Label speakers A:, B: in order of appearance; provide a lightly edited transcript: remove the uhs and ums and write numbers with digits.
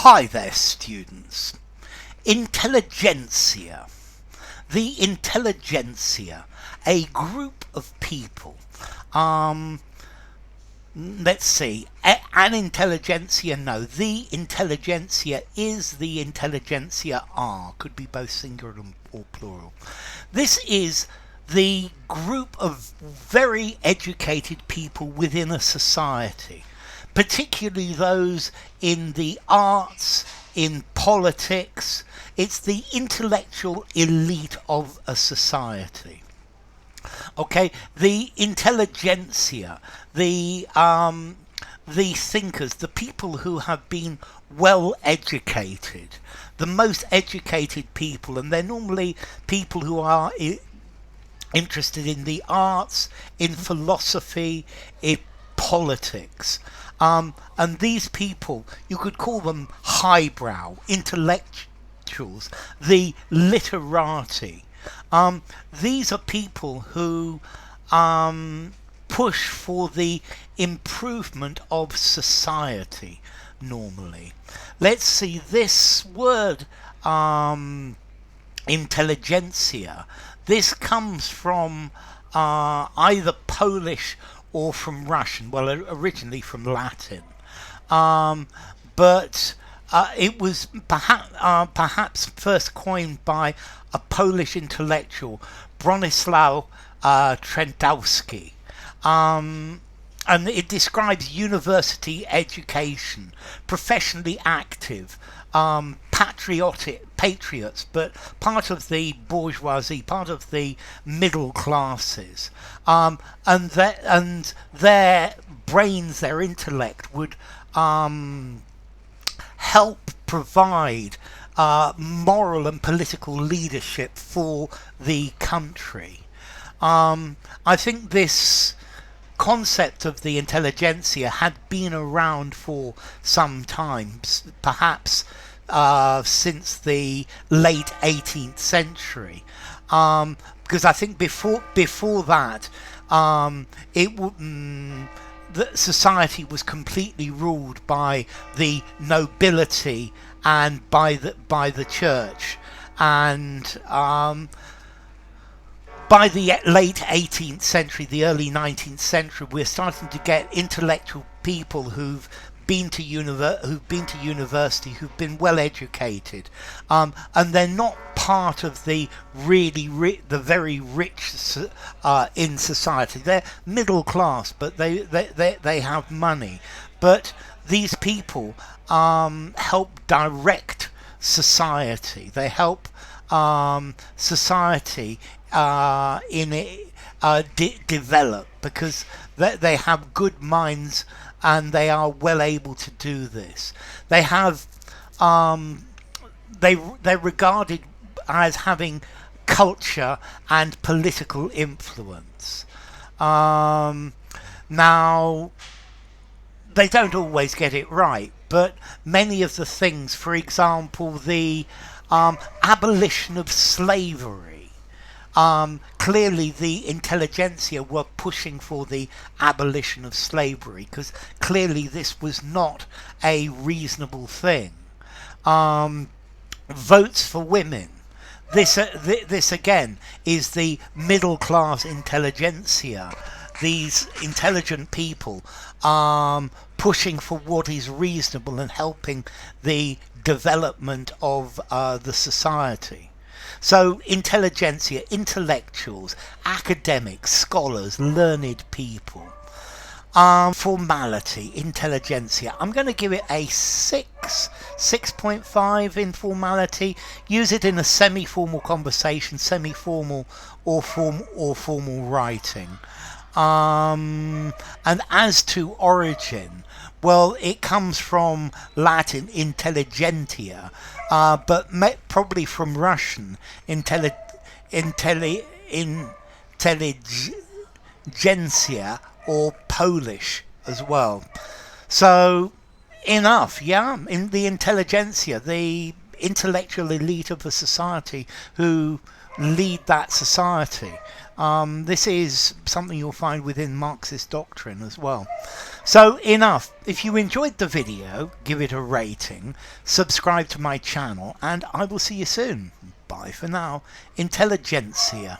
A: Hi there, students. Intelligentsia. The intelligentsia, a group of people. Let's see. An intelligentsia, no. The intelligentsia is the intelligentsia are. Could be both singular or plural. This is the group of very educated people within a society, particularly those in the arts, in politics. It's the intellectual elite of a society. Okay, the intelligentsia, the thinkers, the people who have been well educated, the most educated people, and they're normally people who are interested in the arts, in philosophy, in politics. And these people, you could call them highbrow, intellectuals, the literati. These are people who push for the improvement of society normally. Let's see, this word intelligentsia, this comes from either Polish or from Russian, well, originally from Latin, but it was perhaps first coined by a Polish intellectual, Bronisław Trentowski, and it describes university education, professionally active, patriots, but part of the bourgeoisie, part of the middle classes, and their brains, their intellect would help provide moral and political leadership for the country. I think this concept of the intelligentsia had been around for some time, perhaps since the late 18th century, because I think before that, the society was completely ruled by the nobility and by the church, and by the late 18th century, the early 19th century, we're starting to get intellectual people who've been to university, who've been well educated, and they're not part of the the very rich in society. They're middle class, but they have money. But these people help direct society. They help society develop, because they have good minds and they are well able to do this. They have they're regarded as having culture and political influence. Now, they don't always get it right, but many of the things, for example, the abolition of slavery. Clearly the intelligentsia were pushing for the abolition of slavery, because clearly this was not a reasonable thing. Votes for women. This again is the middle class intelligentsia, these intelligent people pushing for what is reasonable and helping the development of the society. So intelligentsia, intellectuals, academics, scholars, learned people. Formality, intelligentsia. I'm going to give it a 6.5 in formality. Use it in a semi-formal conversation, semi-formal or formal writing. And as to origin, well, it comes from Latin intelligentia, but probably from Russian intelligentsia, or Polish as well. So enough, yeah. In the intelligentsia, the intellectual elite of the society who lead that society. This is something you'll find within Marxist doctrine as well. So enough. If you enjoyed the video, give it a rating, subscribe to my channel, and I will see you soon. Bye for now. Intelligentsia.